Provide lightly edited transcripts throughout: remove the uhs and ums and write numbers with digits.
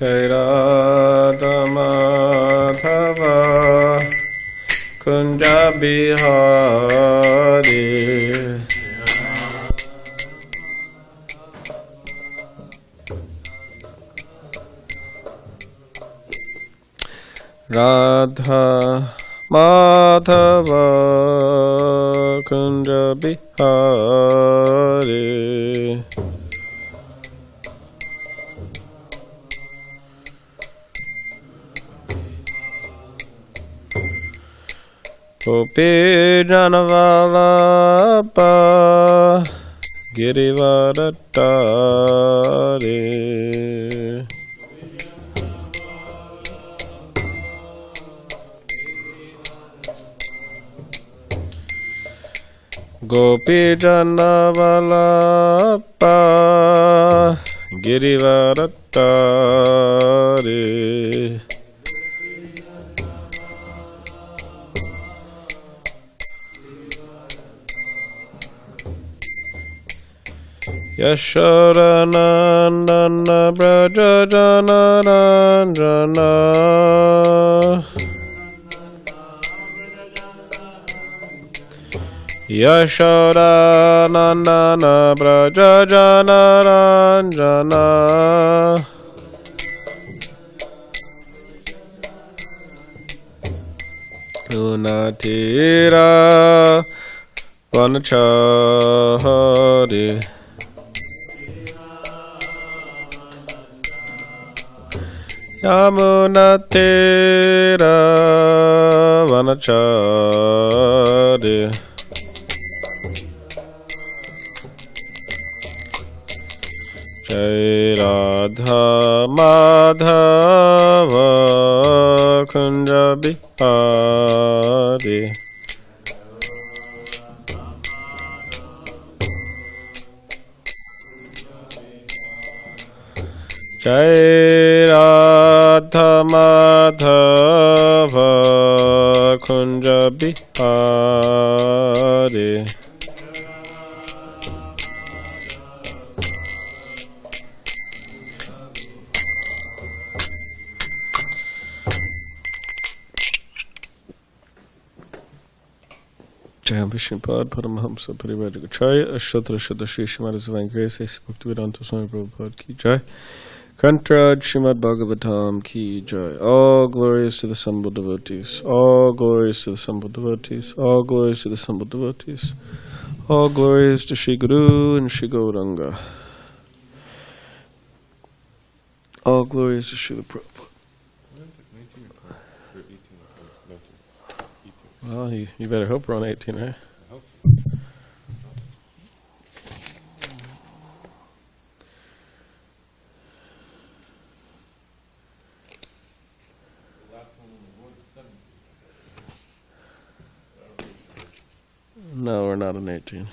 Jai Radha Madhava Kunja Bihari Radha Madhava Kunja Bihari Gopi Janavalabha Girivaratari Gopi Janavalabha Girivaratari Yashodanandana Braja Janaranjana Yashodanandana Braja Janaranjana Unatira Vanachari Yamunatira Vanachari Jai Radha Madhava Kunja Bihari Jai Radha Madhava Kunja Bihari Jai Vishnupad Paramahamsa Parivajagacharya Ashtotra Shuddha Shri Srimad Divine Grace A.C. Bhaktivedanta Swami Prabhupada Ki Jai Kantraj Srimad Bhagavatam Ki Jai. All glories to the assembled devotees. All glories to the assembled devotees. All glories to the assembled devotees. All glories to Shri Guru and Shri Gauranga. All glories to Srila Prabhupada. Well, you better hope we're on 18, right? I hope so. No, we're not on 18.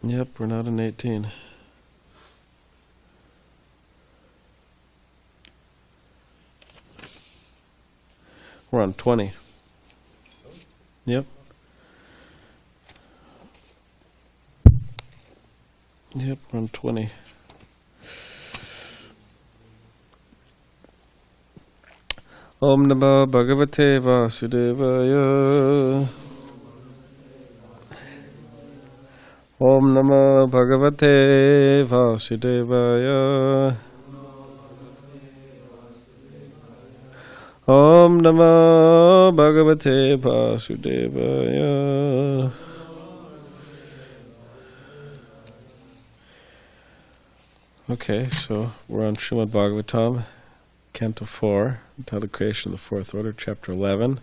Yep, we're not on 18. We're on 20. Yep. Yep, we're on 20. Om Namo Bhagavate Vasudevaya. Om Namo Bhagavate Vasudevaya. Om Namo Bhagavate Vasudevaya. Okay, so we're on Srimad Bhagavatam, Canto 4, entitled Creation of the Fourth Order, Chapter 11.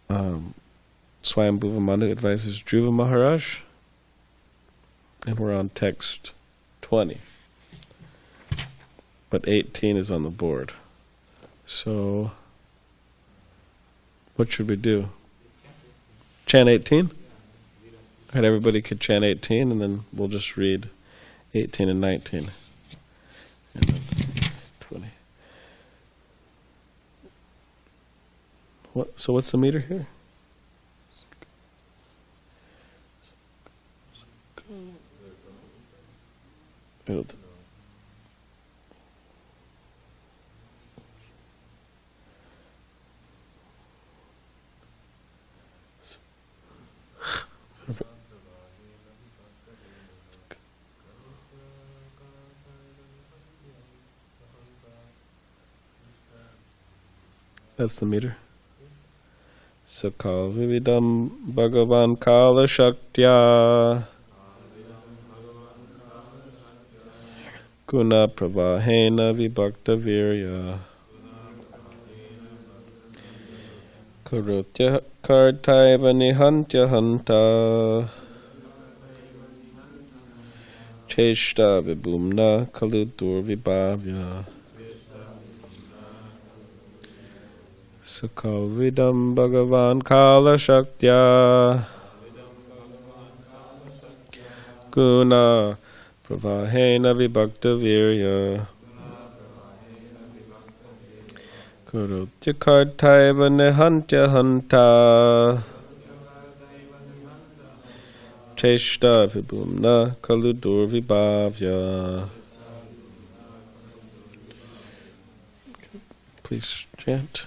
Swayambhuva Manu advises Dhruva Maharaj, and we're on text 20. But 18 is on the board. So, what should we do? Chant 18? Alright, everybody could chant 18, and then we'll just read 18 and 19. And then 20. So what's the meter here? That's the meter. Sakal vividam bhagavan kala shaktya guna pravahena vibhakta virya karutya kartaiva nihantya hanta cheshta vibhumna kaludur vibhavya Sakal vidam bhagavan kala shaktya guna pravahena vibhakta virya karutya kartaiva nihantya hanta cheshta vibhumna kaludur vibhavya. Please chant.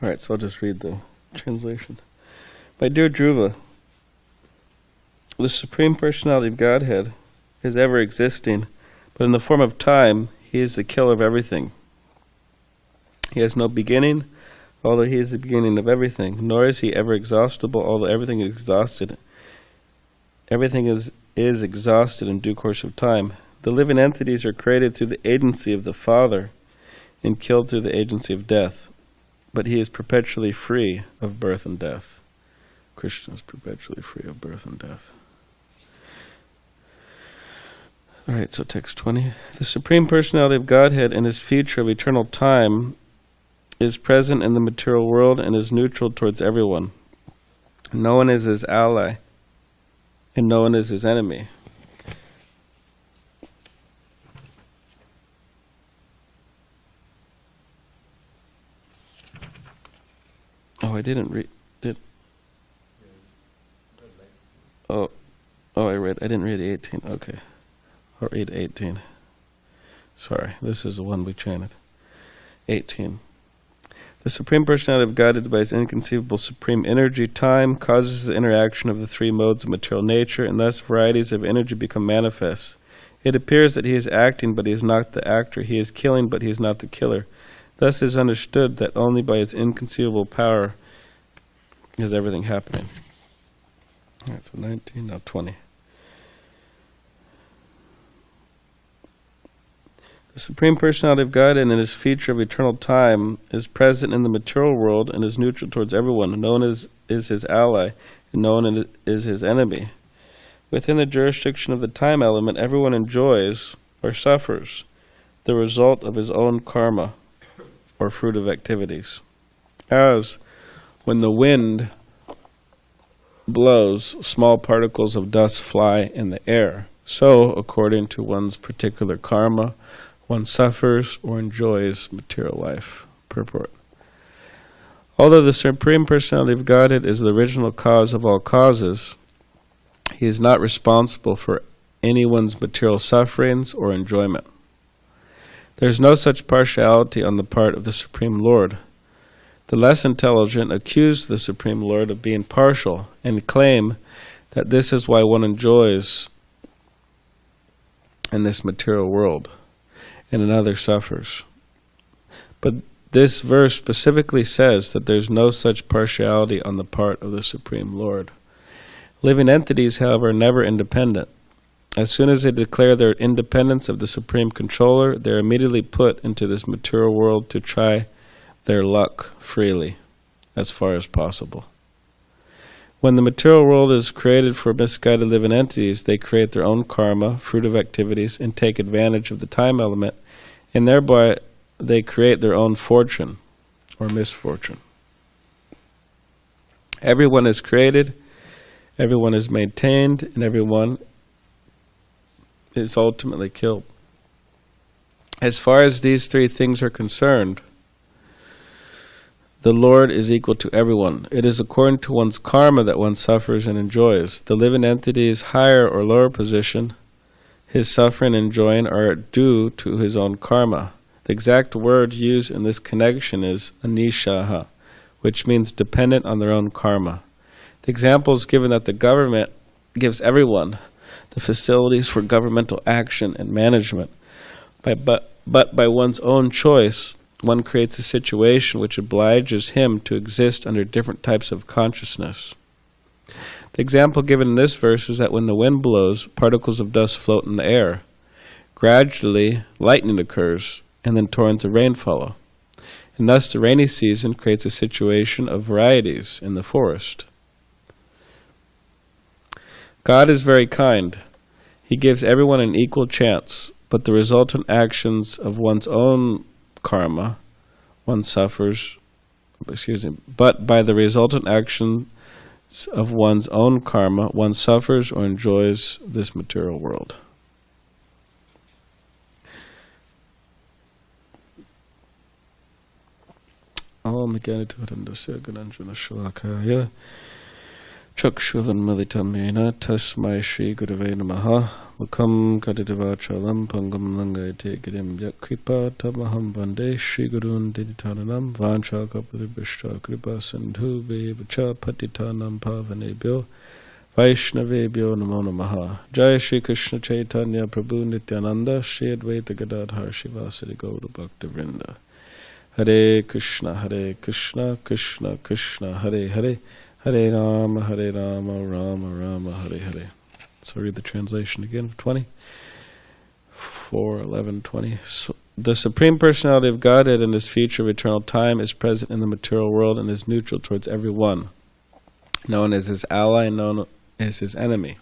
All right, so I'll just read the translation. My dear Dhruva, the Supreme Personality of Godhead is ever existing, but in the form of time, He is the killer of everything. He has no beginning, although He is the beginning of everything, nor is He ever exhaustible, although everything is exhausted. Everything is exhausted in due course of time. The living entities are created through the agency of the Father and killed through the agency of death. But He is perpetually free of birth and death. Krishna is perpetually free of birth and death. All right, so text 20. The Supreme Personality of Godhead in His future of eternal time is present in the material world and is neutral towards everyone. No one is His ally, and no one is His enemy. Oh, I didn't read. I didn't read 18. Okay, I'll read 18. Sorry, this is the one we chanted. 18. The Supreme Personality of Godhead, by His inconceivable supreme energy, time, causes the interaction of the three modes of material nature, and thus varieties of energy become manifest. It appears that He is acting, but He is not the actor. He is killing, but He is not the killer. Thus it is understood that only by His inconceivable power is everything happening. All right, so 19, now 20. The Supreme Personality of Godhead, in His feature of eternal time, is present in the material world and is neutral towards everyone. No one is His ally, and no one is His enemy. Within the jurisdiction of the time element, everyone enjoys or suffers the result of his own karma, or fruit of activities. As when the wind blows, small particles of dust fly in the air. So, according to one's particular karma, one suffers or enjoys material life. Purport. Although the Supreme Personality of Godhead is the original cause of all causes, He is not responsible for anyone's material sufferings or enjoyment. There is no such partiality on the part of the Supreme Lord. The less intelligent accuse the Supreme Lord of being partial and claim that this is why one enjoys in this material world and another suffers. But this verse specifically says that there is no such partiality on the part of the Supreme Lord. Living entities, however, are never independent. As soon as they declare their independence of the Supreme Controller, they are immediately put into this material world to try their luck freely, as far as possible. When the material world is created for misguided living entities, they create their own karma, fruit of activities, and take advantage of the time element, and thereby they create their own fortune, or misfortune. Everyone is created, everyone is maintained, and everyone is ultimately killed. As far as these three things are concerned, the Lord is equal to everyone. It is according to one's karma that one suffers and enjoys. The living entity's higher or lower position, his suffering and enjoying are due to his own karma. The exact word used in this connection is anishaha, which means dependent on their own karma. The example is given that the government gives everyone the facilities for governmental action and management. But by one's own choice, one creates a situation which obliges him to exist under different types of consciousness. The example given in this verse is that when the wind blows, particles of dust float in the air. Gradually, lightning occurs, and then torrents of rain follow. And thus the rainy season creates a situation of varieties in the forest. God is very kind. He gives everyone an equal chance, but the resultant actions of one's own karma, one suffers, but by the resultant actions of one's own karma, one suffers or enjoys this material world. Om Gyanitvarandasya Gananjana Shalakaya Chakshulan Militamena Tasmai Shri Gurave Namaha Mukam Kadidavachalam Pangam Langayate Girim Yakripa Tamaham Bande Shri Gurun Diditananam Vancha Kapadibishta Kripa Sindhu Vevacha Patitanam Pavanebhyo Vaishnavebhyo Namo Namaha Jai Shri Krishna Chaitanya Prabhu Nityananda Shri Advaita Gadadhar Shivasari Gaura Bhakta Vrinda Hare Krishna, Krishna Krishna, Hare Hare, Hare Rama, Rama Rama, Hare Hare. So read the translation again for 20. 4:11:20. So the Supreme Personality of Godhead in His feature of eternal time is present in the material world and is neutral towards everyone, known as His ally and known as His enemy.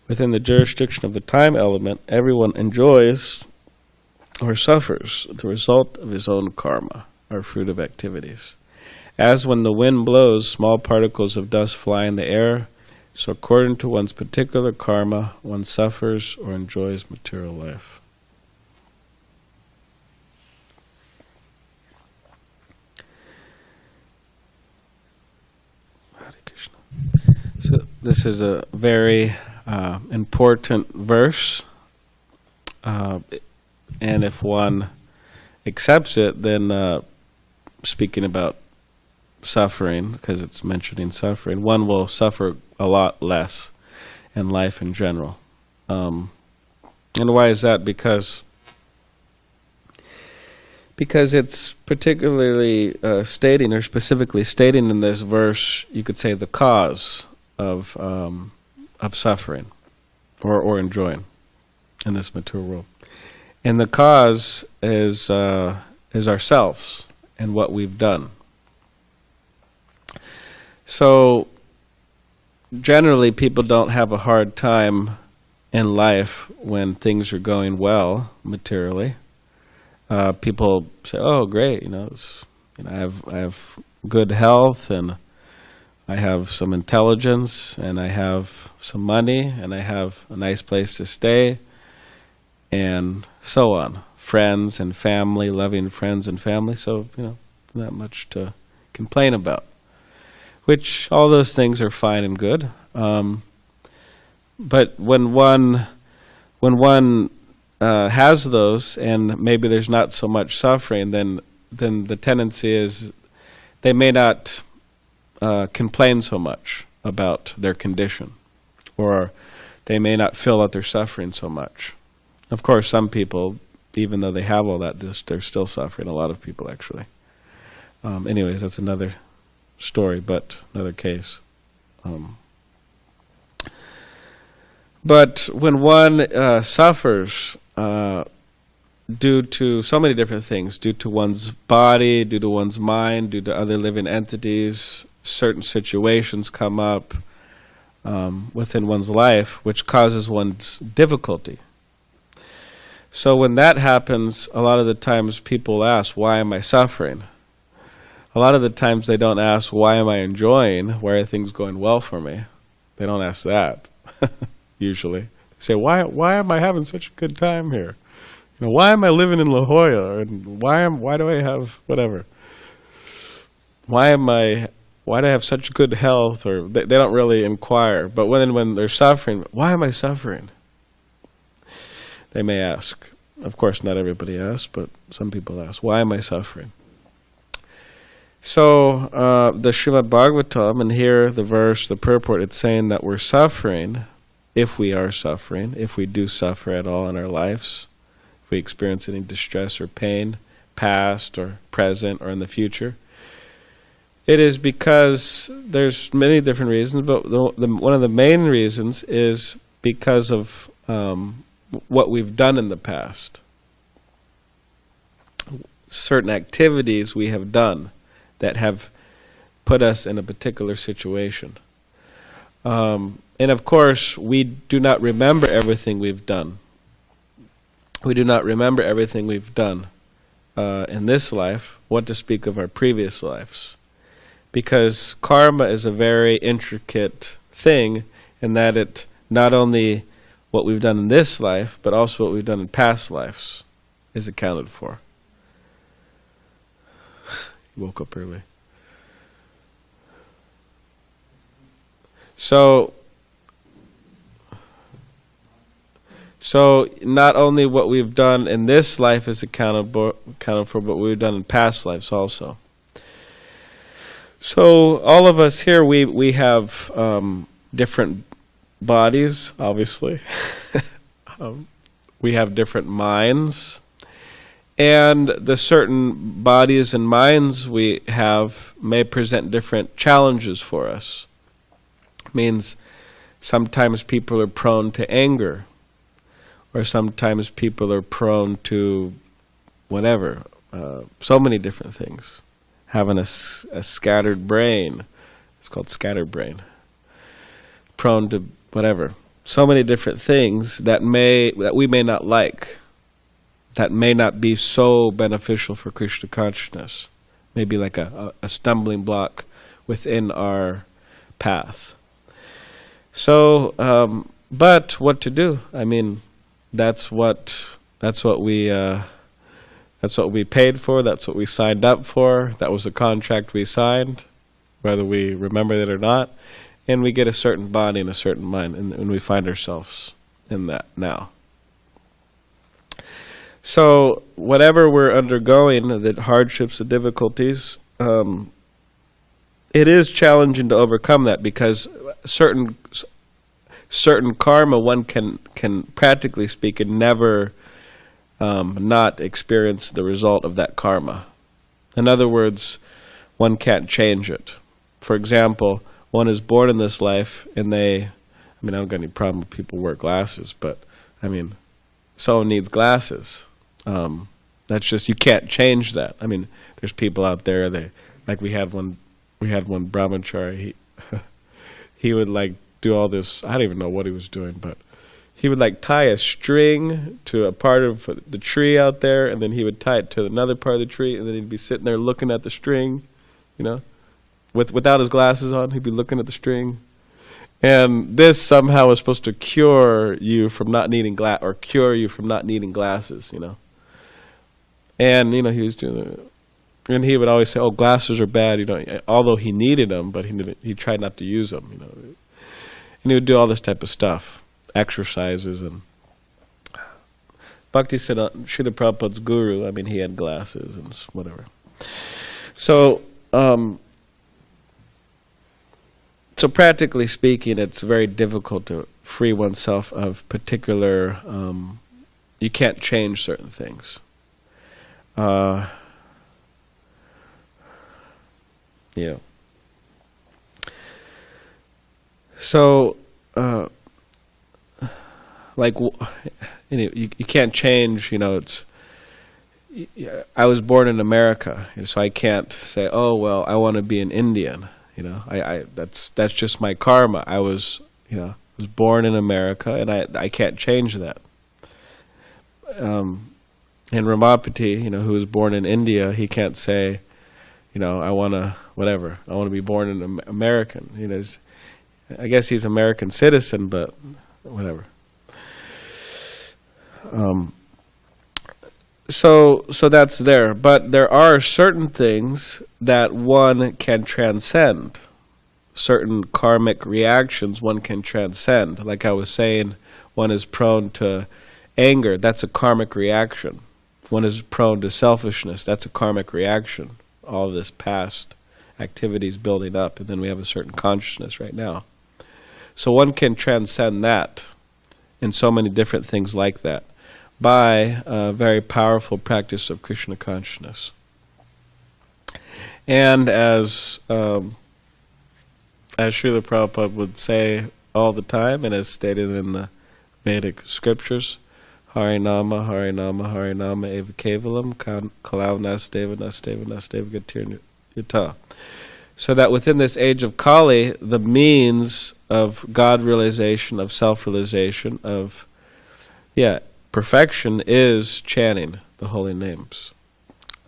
Within the jurisdiction of the time element, everyone enjoys or suffers the result of his own karma, or fruit of activities. As when the wind blows, small particles of dust fly in the air, so according to one's particular karma, one suffers or enjoys material life. Hare Krishna. So this is a very important verse. And if one accepts it, then speaking about suffering, because it's mentioning suffering, one will suffer a lot less in life in general. And why is that? Because it's particularly stating, or specifically stating in this verse, you could say, the cause of suffering or enjoying in this material world. And the cause is ourselves and what we've done. So generally people don't have a hard time in life when things are going well materially. People say, "Oh, great! I have good health, and I have some intelligence, and I have some money, and I have a nice place to stay, and so on. Friends and family, loving friends and family. So not much to complain about." Which all those things are fine and good. But when one has those, and maybe there's not so much suffering, then the tendency is they may not complain so much about their condition, or they may not feel that they're suffering so much. Of course, some people, even though they have all that, they're still suffering. A lot of people, actually. Anyways, that's another story, but another case. But when one suffers due to so many different things, due to one's body, due to one's mind, due to other living entities, certain situations come up within one's life which causes one's difficulty. So when that happens, a lot of the times people ask, "Why am I suffering?" A lot of the times they don't ask, "Why am I enjoying? Why are things going well for me?" They don't ask that, usually. They say, why am I having such a good time here? Why am I living in La Jolla? And why do I have whatever? Why do I have such good health? Or they don't really inquire. But when they're suffering, "Why am I suffering?" They may ask. Of course, not everybody asks, but some people ask, "Why am I suffering?" So the srimadbhagavatam, and here the verse, the purport, it's saying that we're suffering, if we are suffering, if we do suffer at all in our lives, if we experience any distress or pain, past or present or in the future. It is because there's many different reasons, but one of the main reasons is because of what we've done in the past. Certain activities we have done that have put us in a particular situation. And of course, we do not remember everything we've done. We do not remember everything we've done in this life, what to speak of our previous lives. Because karma is a very intricate thing in that it not only what we've done in this life, but also what we've done in past lives is accounted for. Woke up early. So not only what we've done in this life is accounted for, but what we've done in past lives also. So all of us here, we have different bodies, obviously. We have different minds. And the certain bodies and minds we have may present different challenges for us. It means sometimes people are prone to anger, or sometimes people are prone to whatever, so many different things. Having a scattered brain, it's called scatterbrain. Prone to whatever, so many different things that we may not like. That may not be so beneficial for Krishna consciousness. Maybe like a stumbling block within our path. So, but what to do? I mean, that's what we paid for. That's what we signed up for. That was a contract we signed, whether we remember it or not. And we get a certain body and a certain mind, and we find ourselves in that now. So whatever we're undergoing, the hardships, the difficulties, it is challenging to overcome that, because certain karma one can practically speaking never not experience the result of that karma. In other words, one can't change it. For example, one is born in this life and I don't got any problem with people wear glasses, but someone needs glasses. That's just, you can't change that. There's people out there, we had one brahmachari, he would do all this, I don't even know what he was doing, but he would tie a string to a part of the tree out there, and then he would tie it to another part of the tree, and then he'd be sitting there looking at the string, without his glasses on, he'd be looking at the string. And this somehow was supposed to cure you from not needing glasses, And, he was doing it. And he would always say, oh, glasses are bad, although he needed them, but he tried not to use them, And he would do all this type of stuff, exercises. And Bhakti said, Srila Prabhupada's guru, he had glasses and whatever. So practically speaking, it's very difficult to free oneself of particular, you can't change certain things. Yeah. So, you can't change, I was born in America, so I can't say, oh, well, I want to be an Indian. That's just my karma. I was born in America, and I can't change that. And Ramapati, who was born in India, he can't say, I want to be born an American. I guess he's American citizen, but whatever. So that's there. But there are certain things that one can transcend. Certain karmic reactions one can transcend. Like I was saying, one is prone to anger. That's a karmic reaction. One is prone to selfishness. That's a karmic reaction. All of this past activities building up, and then we have a certain consciousness right now. So one can transcend that in so many different things like that by a very powerful practice of Krishna consciousness. And as Srila Prabhupada would say all the time, and as stated in the Vedic scriptures, Harinama, Harinama, Harinama, Eva Kevalam, Kalau Nasdeva, Nasdeva, Nasdeva Gatir Yata. So that within this age of Kali, the means of God realization, of self-realization, of perfection is chanting the holy names.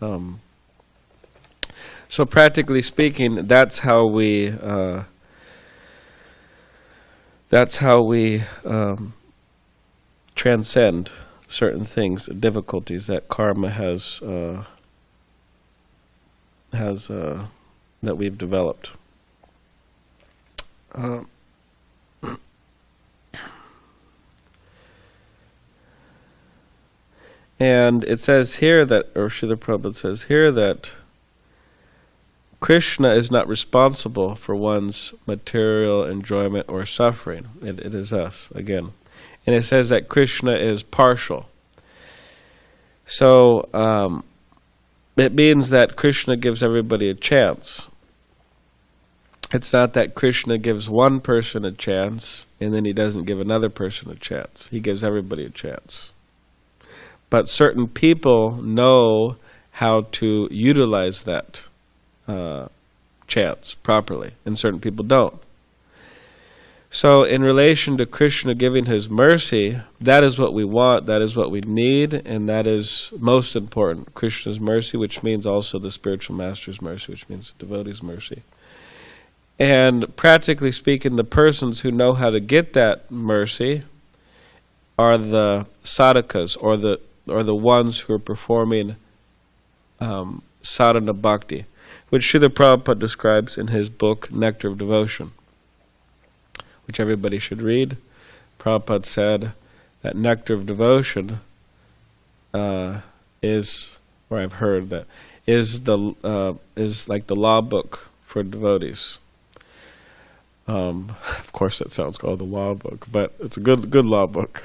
So practically speaking, that's how we transcend certain things, difficulties that karma has that we've developed. And it says here that, or Srila Prabhupada says here that Krishna is not responsible for one's material enjoyment or suffering. It is us, again. And it says that Krishna is partial. So it means that Krishna gives everybody a chance. It's not that Krishna gives one person a chance and then he doesn't give another person a chance. He gives everybody a chance. But certain people know how to utilize that chance properly, and certain people don't. So in relation to Krishna giving his mercy, that is what we want, that is what we need, and that is most important. Krishna's mercy, which means also the spiritual master's mercy, which means the devotee's mercy. And practically speaking, the persons who know how to get that mercy are the sadhakas, or the ones who are performing sadhana bhakti, which Srila Prabhupada describes in his book, Nectar of Devotion, which everybody should read. Prabhupada said that Nectar of Devotion is, or I've heard that, is like the law book for devotees. Of course, that sounds called the law book, but it's a good law book.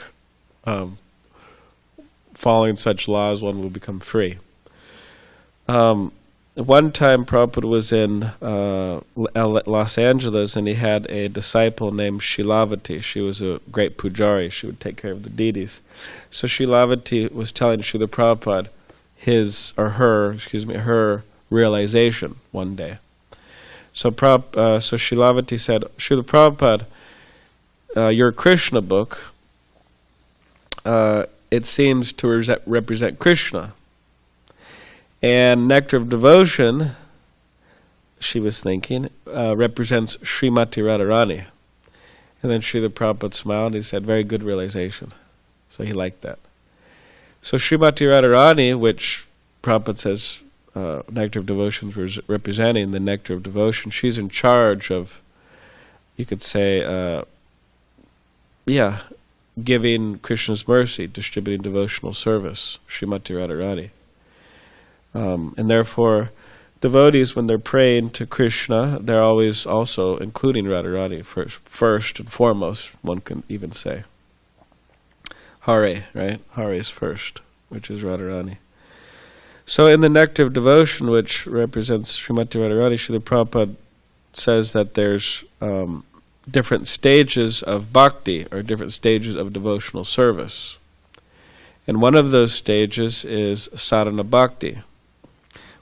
Following such laws, one will become free. One time, Prabhupada was in Los Angeles, and he had a disciple named Shilavati. She was a great pujari. She would take care of the deities. So Shilavati was telling Srila Prabhupada her realization one day. So Shilavati said, Srila Prabhupada, your Krishna book, it seems to represent Krishna. And Nectar of Devotion, she was thinking, represents Srimati Radharani. And then Srila Prabhupada smiled and he said, very good realization. So he liked that. So Srimati Radharani, which Prabhupada says Nectar of Devotion was representing, the Nectar of Devotion, she's in charge of, you could say, giving Krishna's mercy, distributing devotional service, Srimati Radharani. And therefore, devotees, when they're praying to Krishna, they're always also including Radharani first and foremost, one can even say. Hare, right? Hare is first, which is Radharani. So in the Nectar of Devotion, which represents Srimati Radharani, Srila Prabhupada says that there's different stages of bhakti, or different stages of devotional service. And one of those stages is sadhana bhakti,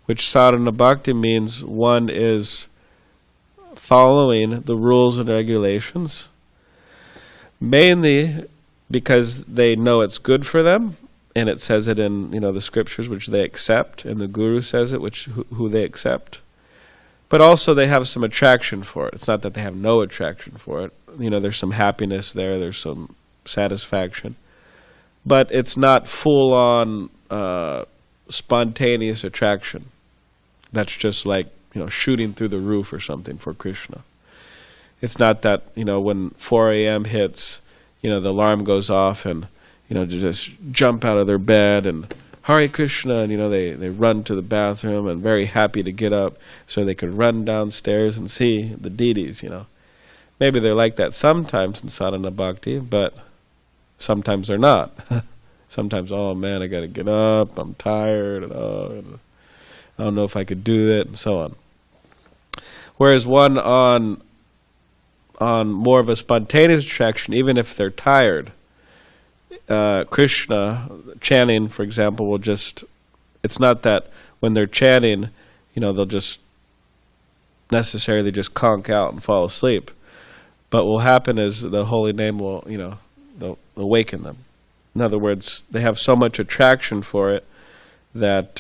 which sadhana bhakti means one is following the rules and regulations, mainly because they know it's good for them, and it says it in the scriptures which they accept, and the Guru says it, who they accept. But also they have some attraction for it. It's not that they have no attraction for it. There's some happiness there, there's some satisfaction. But it's not full-on spontaneous attraction. That's just like, shooting through the roof or something for Krishna. It's not that, when 4 a.m. hits, the alarm goes off and, to just jump out of their bed and Hare Krishna, and they run to the bathroom and very happy to get up so they could run downstairs and see the deities, Maybe they're like that sometimes in sadhana bhakti, but sometimes they're not. Sometimes, oh man, I got to get up, I'm tired, and I don't know if I could do it, and so on. Whereas one on more of a spontaneous attraction, even if they're tired, Krishna chanting, for example, will just, it's not that when they're chanting, they'll just necessarily just conk out and fall asleep. But what will happen is the holy name will, they'll awaken them. In other words, they have so much attraction for it that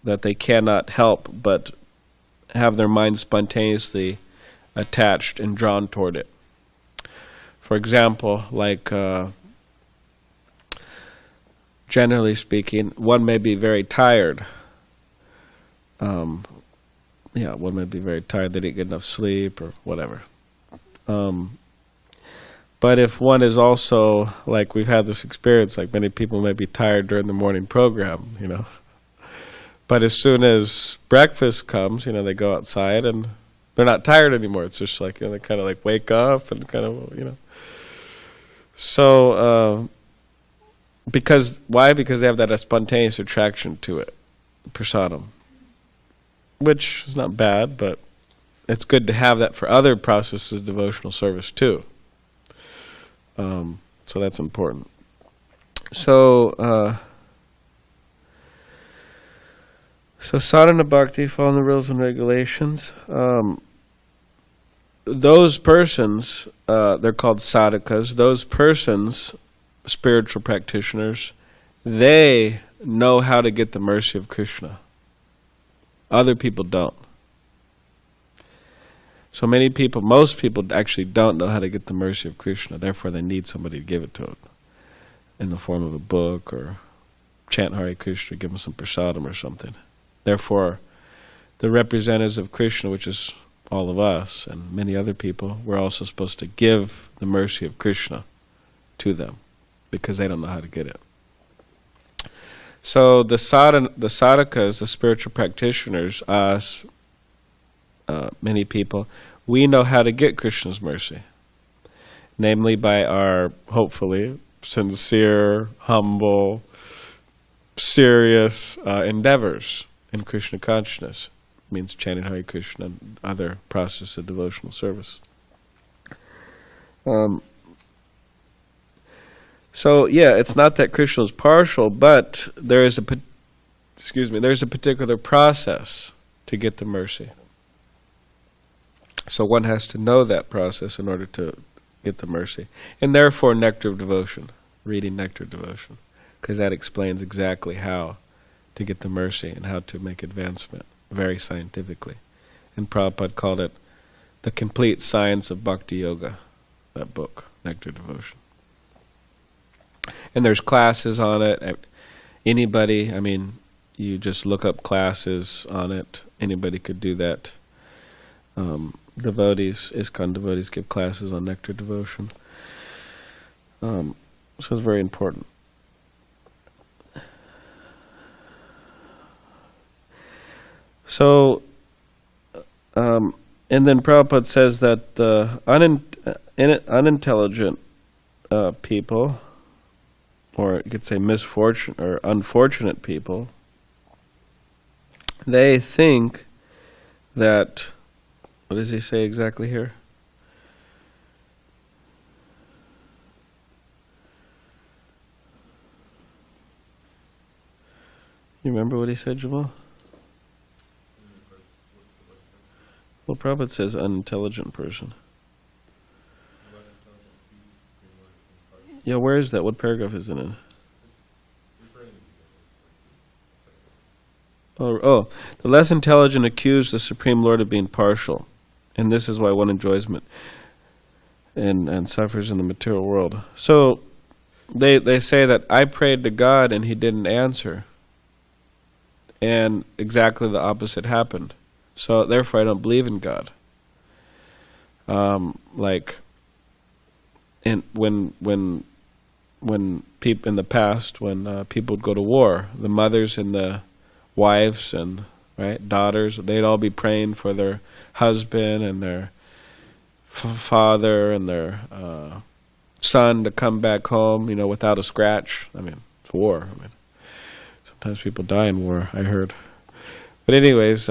that they cannot help but have their mind spontaneously attached and drawn toward it. For example, like generally speaking, one may be very tired. One may be very tired, they didn't get enough sleep or whatever. But if one is also, like we've had this experience, like many people may be tired during the morning program, But as soon as breakfast comes, they go outside and they're not tired anymore. It's just like, they kind of like wake up and kind of, So, why? Because they have that spontaneous attraction to it, prasadam. Which is not bad, but it's good to have that for other processes of devotional service too. So that's important. So sadhana bhakti, following the rules and regulations. Those persons, they're called sadhakas. Those persons, spiritual practitioners, they know how to get the mercy of Krishna. Other people don't. So most people actually don't know how to get the mercy of Krishna. Therefore, they need somebody to give it to them in the form of a book or chant Hare Krishna, give them some prasadam or something. Therefore, the representatives of Krishna, which is all of us and many other people, we're also supposed to give the mercy of Krishna to them because they don't know how to get it. So the sadhakas, the spiritual practitioners, us, many people, we know how to get Krishna's mercy. Namely by our, hopefully, sincere, humble, serious endeavors in Krishna consciousness. It means chanting Hare Krishna and other process of devotional service. So yeah, it's not that Krishna is partial, but there is there's a particular process to get the mercy. So one has to know that process in order to get the mercy. And therefore Nectar of Devotion, reading Nectar of Devotion, because that explains exactly how to get the mercy and how to make advancement, very scientifically. And Prabhupada called it The Complete Science of Bhakti Yoga, that book, Nectar of Devotion. And there's classes on it. Anybody, you just look up classes on it. Anybody could do that. Devotees, ISKCON devotees give classes on Nectar Devotion. So it's very important. So, and then Prabhupada says that unintelligent people, or you could say misfortune or unfortunate people, they think that, what does he say exactly here? You remember what he said, Jamal? Well, Prabhupada says unintelligent person. Yeah, where is that? What paragraph is it in? Oh, the less intelligent accuse the Supreme Lord of being partial, and this is why one enjoys and suffers in the material world. So they say that I prayed to God and He didn't answer, and exactly the opposite happened. So therefore, I don't believe in God. When people in the past, when people would go to war, the mothers and the wives and daughters, they'd all be praying for their husband and their father and their son to come back home, without a scratch. It's war. Sometimes people die in war, I heard. But anyways,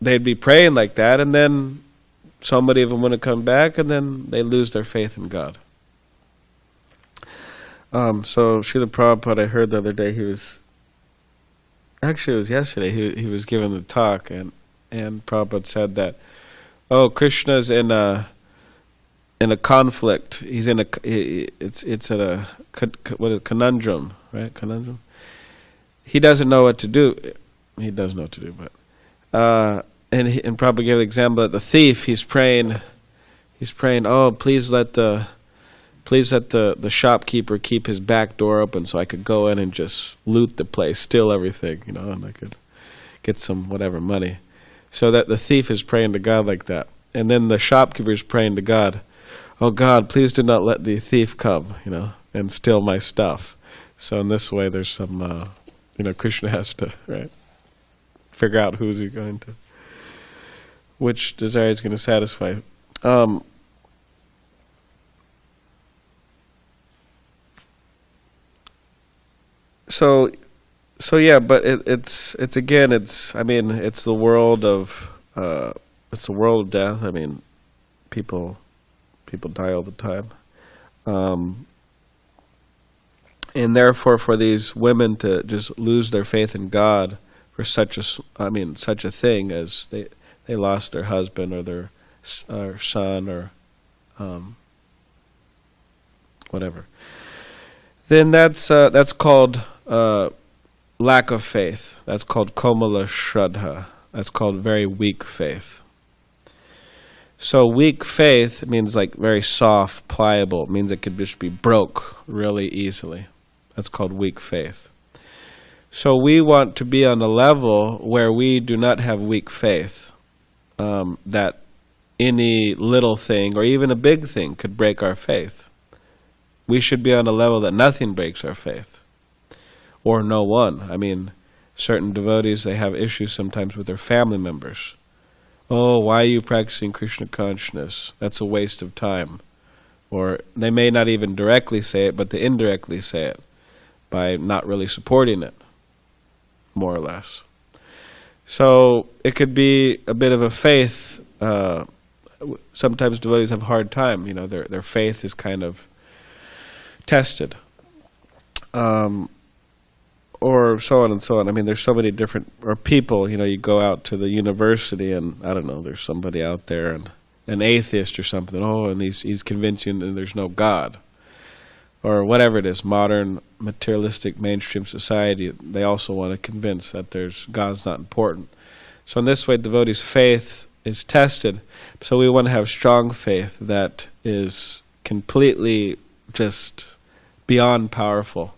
they'd be praying like that, and then somebody of them wouldn't come back, and then they lose their faith in God. So Srila Prabhupada, I heard the other day, it was yesterday, he was giving the talk, and Prabhupada said that, Krishna's in a conflict. He's in it's at a conundrum, right? Conundrum. He doesn't know what to do. He does know what to do, but and Prabhupada gave the example that the thief, he's praying, please let the shopkeeper keep his back door open so I could go in and just loot the place, steal everything, and I could get some whatever money. So that the thief is praying to God like that. And then the shopkeeper is praying to God, oh God, please do not let the thief come, and steal my stuff. So in this way there's some, Krishna has to, figure out which desire he's going to satisfy. So yeah, but it's the world of death. People die all the time, and therefore for these women to just lose their faith in God for such a thing as they lost their husband or their son or whatever, then that's called lack of faith. That's called komala shraddha. That's called very weak faith. So weak faith means like very soft, pliable. It means it could just be broke really easily. That's called weak faith. So we want to be on a level where we do not have weak faith, that any little thing or even a big thing could break our faith. We should be on a level that nothing breaks our faith. or no one. I mean, certain devotees, they have issues sometimes with their family members. Oh, why are you practicing Krishna consciousness? That's a waste of time. Or they may not even directly say it, but they indirectly say it by not really supporting it, more or less. So it could be a bit of a faith. Sometimes devotees have a hard time. Their faith is kind of tested. Or so on and so on. I mean, there's so many different, or people, you go out to the university and, I don't know, there's somebody out there, and an atheist or something, and he's convincing that there's no God. Or whatever it is, modern, materialistic, mainstream society, they also want to convince that God's not important. So in this way, devotees' faith is tested. So we want to have strong faith that is completely just beyond powerful,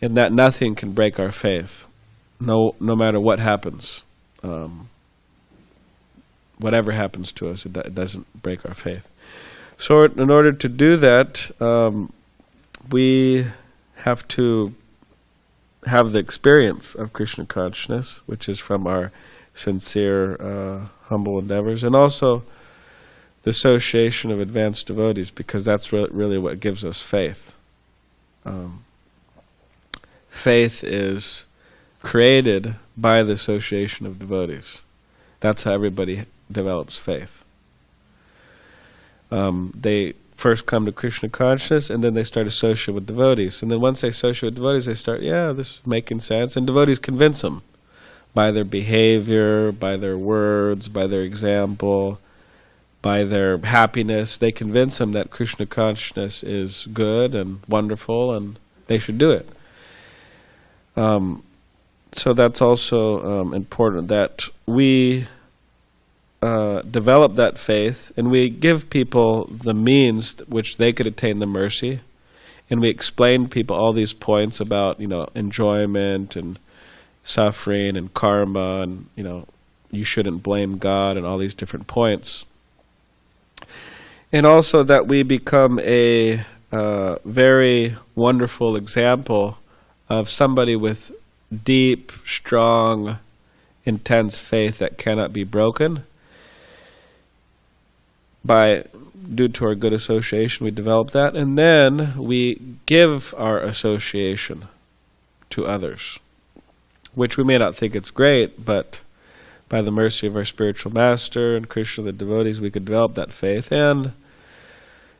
and that nothing can break our faith, no matter what happens. Whatever happens to us, it doesn't break our faith. So in order to do that, we have to have the experience of Krishna consciousness, which is from our sincere, humble endeavors, and also the association of advanced devotees, because that's really what gives us faith. Faith is created by the association of devotees. That's how everybody develops faith. They first come to Krishna consciousness, and then they start associating with devotees. And then once they associate with devotees, they start, this is making sense. And devotees convince them by their behavior, by their words, by their example, by their happiness. They convince them that Krishna consciousness is good and wonderful, and they should do it. So that's also important, that we develop that faith, and we give people the means which they could attain the mercy, and we explain to people all these points about enjoyment and suffering and karma, and you shouldn't blame God, and all these different points. And also that we become a very wonderful example of somebody with deep, strong, intense faith that cannot be broken. Due to our good association, we develop that, and then we give our association to others, which we may not think it's great, but by the mercy of our spiritual master and Krishna, the devotees, we could develop that faith, and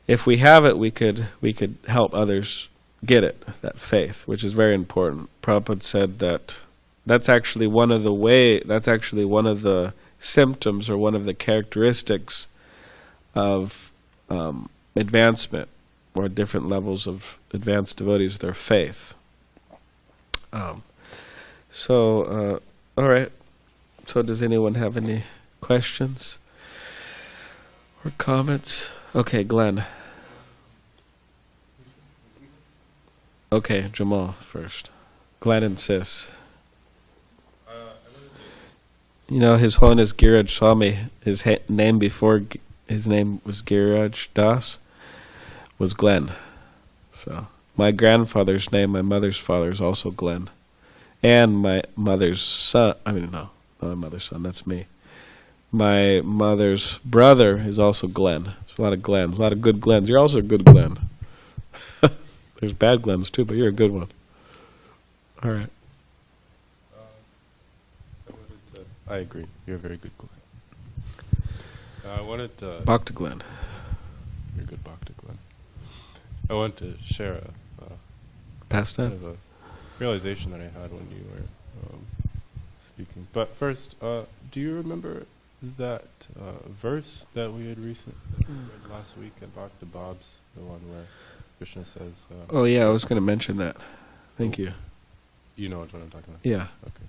if we have it, we could help others get it, that faith, which is very important. Prabhupada said that's actually one of the symptoms, or one of the characteristics of advancement, or different levels of advanced devotees, their faith. All right. So does anyone have any questions or comments? Okay, Glenn. Okay, Jamal first. Glenn and Sis. His Holiness Giriraj Swami, his name before his name was Giriraj Das, was Glenn. So my grandfather's name, my mother's father, is also Glenn. And my mother's son, not my mother's son, that's me. My mother's brother is also Glenn. There's a lot of Glens, a lot of good Glens. You're also a good Glenn. There's bad Glens too, but you're a good one. All right. I agree. You're a very good Glenn. I wanted to... Bhakti Glenn. You're a good Bhakti Glenn. I wanted to share a pastime? kind of a realization that I had when you were speaking. But first, do you remember that verse that we had recently read last week at Bhakti Bob's, the one where Krishna says... oh yeah, I was going to mention that. Thank you. You know what I'm talking about? Yeah. Okay.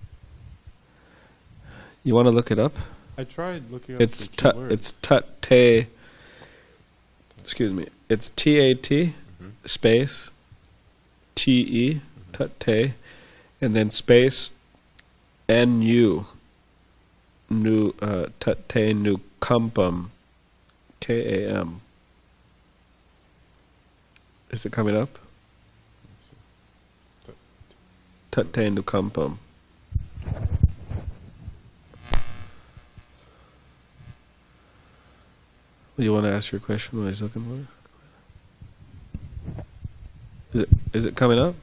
You want to look it up? I tried looking up it's the key words. It's Tate. Excuse me. It's TAT space TE Tate, and then space NU Nu Tate Nu Kampam KAM. Is it coming up? Tatendukampam. You want to ask your question while he's looking for it? Is it coming up?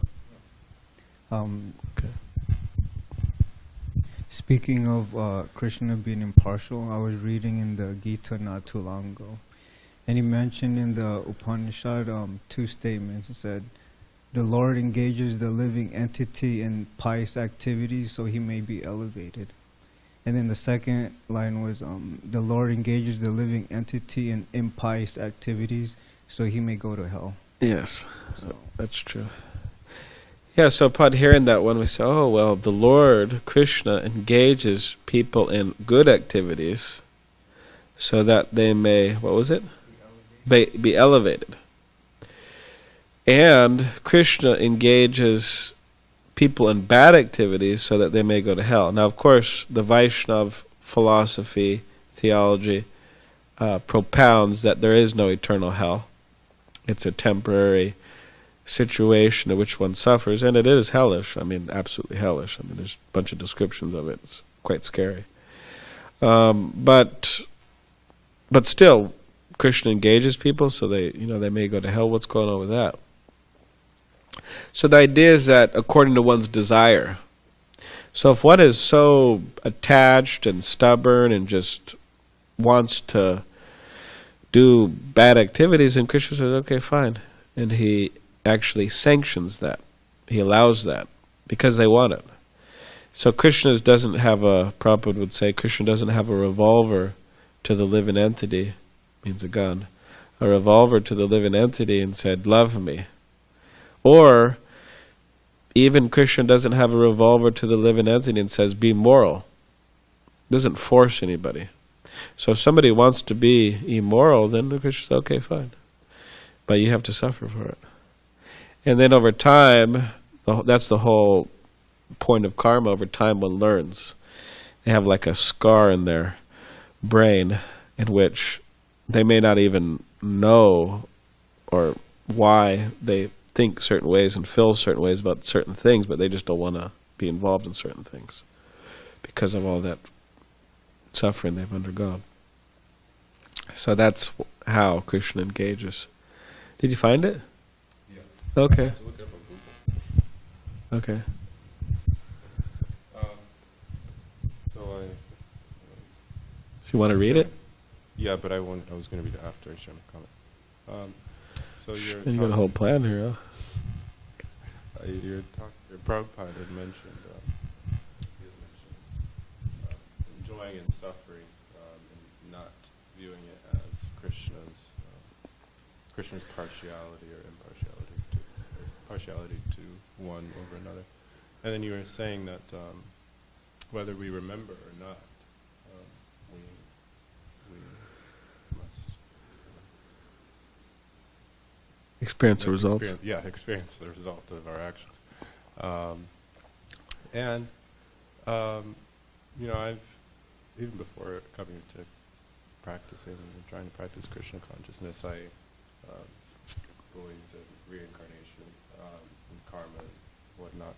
Okay. Speaking of Krishna being impartial, I was reading in the Gita not too long ago, and he mentioned in the Upanishad 2 statements. He said, "The Lord engages the living entity in pious activities so he may be elevated." And then the second line was, "The Lord engages the living entity in impious activities so he may go to hell." Yes, so that's true. Yeah, so upon hearing that one, we say, oh, well, the Lord, Krishna, engages people in good activities so that they may, what was it? Be elevated. And Krishna engages people in bad activities so that they may go to hell. Now, of course, the Vaishnava philosophy, theology, propounds that there is no eternal hell. It's a temporary situation in which one suffers, and it is hellish. I mean, absolutely hellish. I mean, there's a bunch of descriptions of it. It's quite scary. But still, Krishna engages people so they may go to hell. What's going on with that? So the idea is that according to one's desire. So if one is so attached and stubborn and just wants to do bad activities, and Krishna says, okay, fine. And he actually sanctions that. He allows that because they want it. So Krishna doesn't have Prabhupada would say, Krishna doesn't have a revolver to the living entity, means a gun, a revolver to the living entity and said, love me. Or even Krishna doesn't have a revolver to the living entity and says, be moral. Doesn't force anybody. So if somebody wants to be immoral, then the Krishna says, okay, fine. But you have to suffer for it. And then over time, that's the whole point of karma. Over time, one learns. They have like a scar in their brain in which they may not even know or why they think certain ways and feel certain ways about certain things, but they just don't want to be involved in certain things because of all that suffering they've undergone. So that's how Krishna engages. Did you find it? Yeah. Okay. Okay. So I. So you want to read it? Yeah, but I was going to read it after I share my comment. So you're. You got a whole plan here, huh? Prabhupada had mentioned. Enjoying and suffering, and not viewing it as Krishna's partiality or partiality to one over another. And then you were saying that whether we remember or not, we must experience the results. Experience the result of our actions. I've even before coming to practicing and trying to practice Krishna consciousness, I believed in reincarnation and karma and whatnot.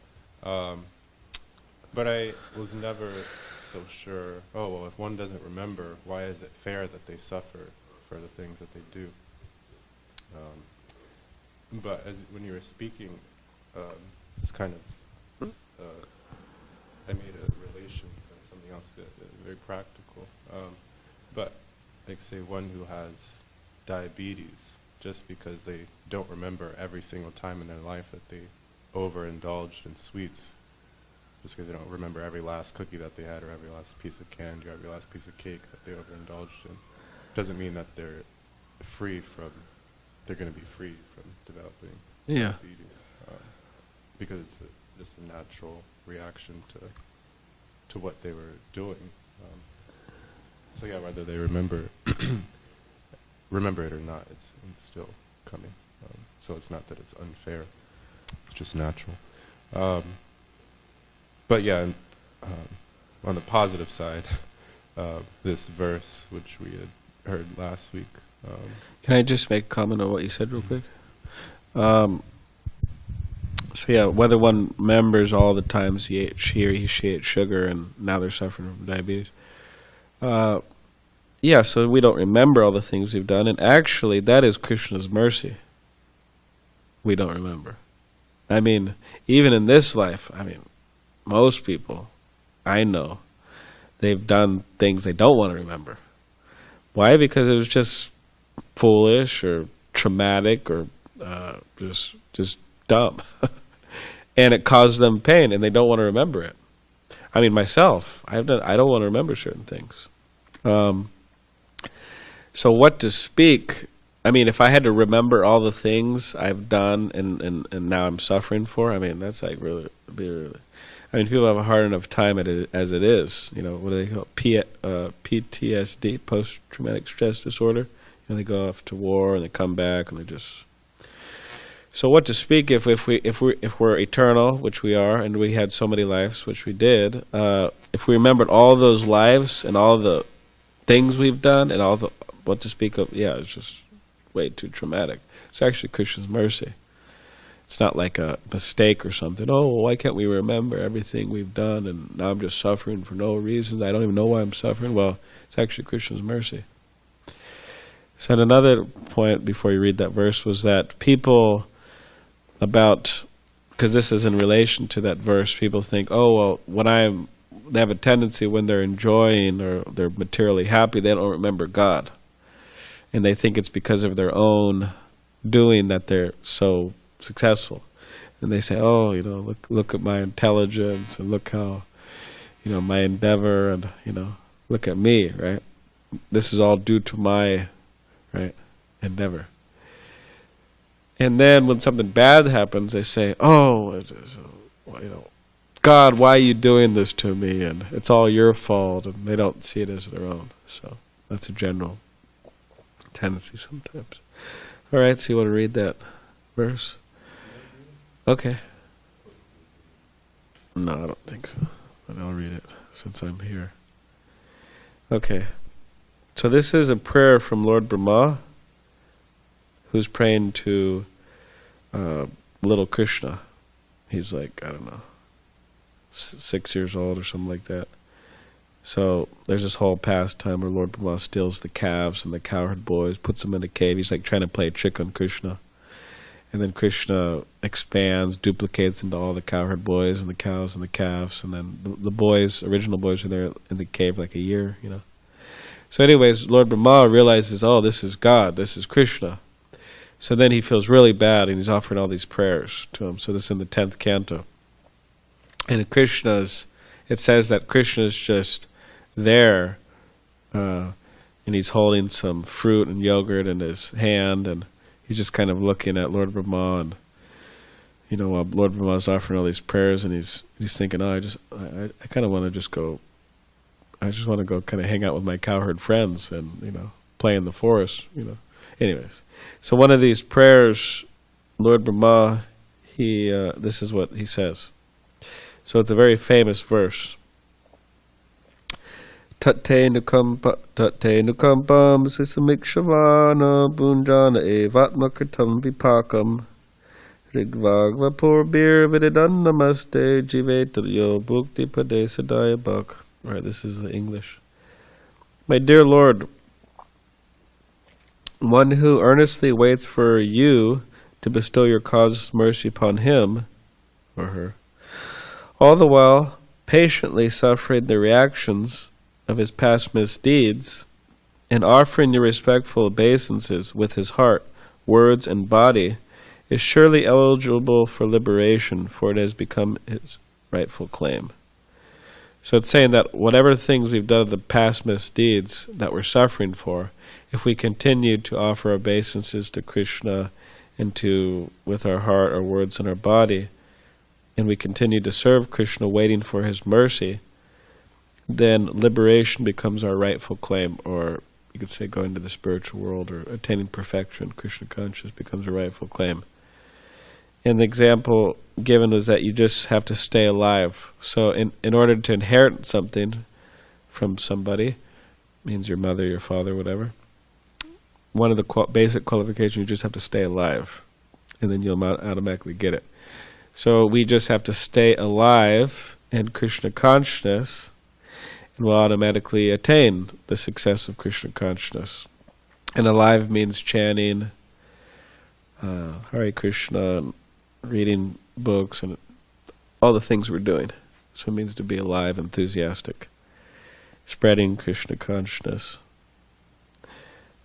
But I was never so sure, if one doesn't remember, why is it fair that they suffer for the things that they do? But when you were speaking, it's kind of, I made a relation to something else very practical. But like say one who has diabetes, just because they don't remember every single time in their life that they overindulged in sweets, just because they don't remember every last cookie that they had or every last piece of candy or every last piece of cake that they overindulged in, doesn't mean that they're going to be free from developing diabetes. Because it's just a natural reaction to what they were doing. Whether they remember it or not, it's still coming. So it's not that it's unfair; it's just natural. On the positive side, this verse which we had heard last week. Can I just make a comment on what you said real quick? So yeah, whether one remembers all the times he or she ate sugar and now they're suffering from diabetes. Yeah, so we don't remember all the things we've done, and actually that is Krishna's mercy. We don't remember. I mean, even in this life, I mean, most people I know, they've done things they don't want to remember. Why? Because it was just foolish or traumatic or just dumb. And it caused them pain, and they don't want to remember it. I mean, myself, I don't want to remember certain things. So what to speak? I mean, if I had to remember all the things I've done and now I'm suffering for, I mean, that's like really. I mean, people have a hard enough time at it as it is. You know, what do they call it? PTSD, post-traumatic stress disorder. You know, they go off to war and they come back and they just. So what to speak if we're eternal, which we are, and we had so many lives, which we did. If we remembered all those lives and all the things we've done and all the what to speak of, yeah, it's just way too traumatic. It's actually Krishna's mercy. It's not like a mistake or something. Oh, well, why can't we remember everything we've done and now I'm just suffering for no reason. I don't even know why I'm suffering. Well, it's actually Krishna's mercy. So another point before you read that verse was that people because this is in relation to that verse, people think, oh, well, they have a tendency when they're enjoying or they're materially happy, they don't remember God. And they think it's because of their own doing that they're so successful. And they say, oh, you know, look at my intelligence and look how, you know, my endeavor and, you know, look at me, right? This is all due to my, right, endeavor. And then when something bad happens, they say, oh, you know, God, why are you doing this to me? And it's all your fault. And they don't see it as their own. So that's a general tendency sometimes. All right, so you want to read that verse? Okay. No, I don't think so. But I'll read it since I'm here. Okay. So this is a prayer from Lord Brahma, who's praying to little Krishna. He's like, I don't know, 6 years old or something like that. So there's this whole pastime where Lord Brahma steals the calves and the cowherd boys, puts them in a cave. He's like trying to play a trick on Krishna. And then Krishna expands, duplicates into all the cowherd boys and the cows and the calves. And then the boys, original boys, are there in the cave like a year, you know. So anyways, Lord Brahma realizes, oh, this is God, this is Krishna. So then he feels really bad and he's offering all these prayers to him. So this is in the 10th canto. And it says that Krishna is just there, and he's holding some fruit and yogurt in his hand, and he's just kind of looking at Lord Brahma, and you know, while Lord Brahma is offering all these prayers, and he's thinking, oh, I kind of want to just go. I just want to go kind of hang out with my cowherd friends and, you know, play in the forest, you know. Anyways, so one of these prayers, Lord Brahma, this is what he says. So it's a very famous verse. Tate nukampam sisamikshravana bunjana evatmakritam vipakam rigvagva purbir vididan namaste jivetalyo bhukti padesadaya bhak. Right, this is the English. My dear Lord, one who earnestly waits for you to bestow your causeless mercy upon him or her, all the while patiently suffering the reactions of his past misdeeds, and offering your respectful obeisances with his heart, words, and body, is surely eligible for liberation, for it has become his rightful claim. So it's saying that whatever things we've done of the past misdeeds that we're suffering for, if we continue to offer obeisances to Krishna and with our heart, our words, and our body, and we continue to serve Krishna waiting for his mercy, then liberation becomes our rightful claim, or you could say going to the spiritual world or attaining perfection, Krishna consciousness becomes a rightful claim. And the example given is that you just have to stay alive. So in order to inherit something from somebody, means your mother, your father, whatever, one of the basic qualifications, you just have to stay alive, and then you'll automatically get it. So we just have to stay alive in Krishna consciousness, and we'll automatically attain the success of Krishna consciousness. And alive means chanting Hare Krishna, and reading books, and all the things we're doing. So it means to be alive, enthusiastic, spreading Krishna consciousness.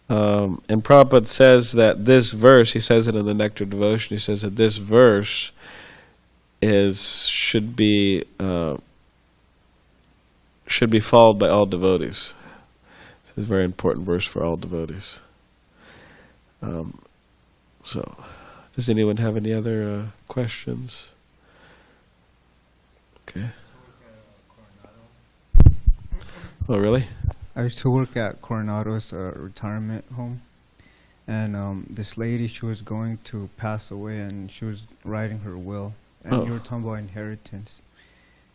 And Prabhupada says that this verse, he says it in the Nectar Devotion, he says that this verse should be followed by all devotees. It's a very important verse for all devotees. So, does anyone have any other questions? Okay. Oh, really? I used to work at Coronado's retirement home, and this lady, she was going to pass away, and she was writing her will, and you were talking about inheritance.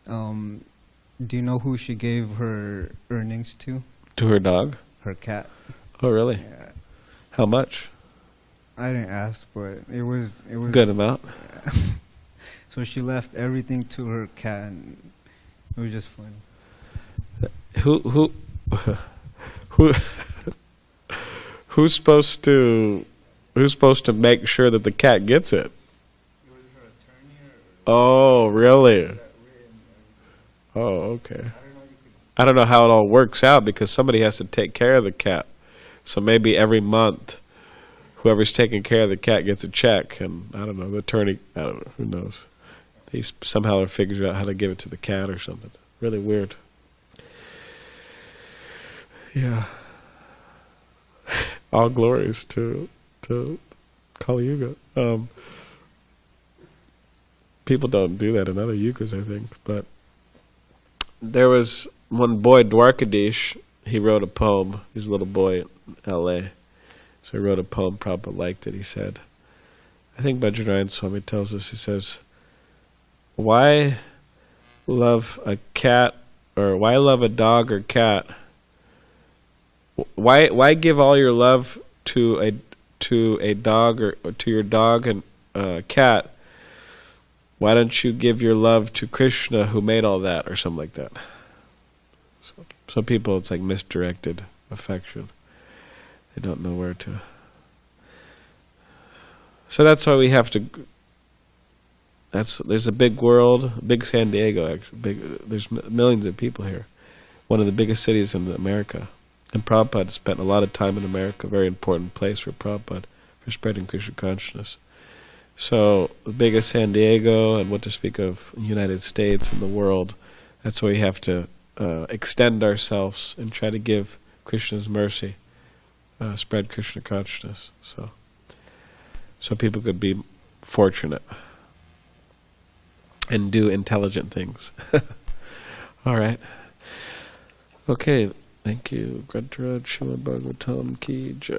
Do you know who she gave her earnings to? To her dog? Her cat. Oh, really? Yeah. How much? I didn't ask, but it was good amount. So she left everything to her cat, and it was just funny. Who's supposed to make sure that the cat gets it? It was her attorney. Oh, really? Oh, okay. I don't know how it all works out, because somebody has to take care of the cat. So maybe every month, whoever's taking care of the cat gets a check, and I don't know, the attorney, I don't know, who knows? He somehow figures out how to give it to the cat or something. Really weird. Yeah. All glories to Kali Yuga. People don't do that in other yugas, I think, but there was one boy, Dwarkadish, he wrote a poem. He's a little boy in L.A. So he wrote a poem, Prabhupada liked it. He said, I think Bajranayan Swami tells us, he says, why love a cat, or why love a dog or cat? Why give all your love to a dog, or to your dog and cat? Why don't you give your love to Krishna, who made all that, or something like that? So some people, it's like misdirected affection. They don't know where to. So that's why we have to. There's a big world, big SanDiego. Actually, there's millions of people here. One of the biggest cities in America. And Prabhupada spent a lot of time in America, a very important place for Prabhupada, for spreading Krishna consciousness. So, the biggest SanDiego, and what to speak of the United States and the world, that's why we have to extend ourselves and try to give Krishna's mercy, spread Krishna consciousness. So people could be fortunate and do intelligent things. All right. Okay. Thank you. Grantaraj Srimad Bhagavatam Ki Jai.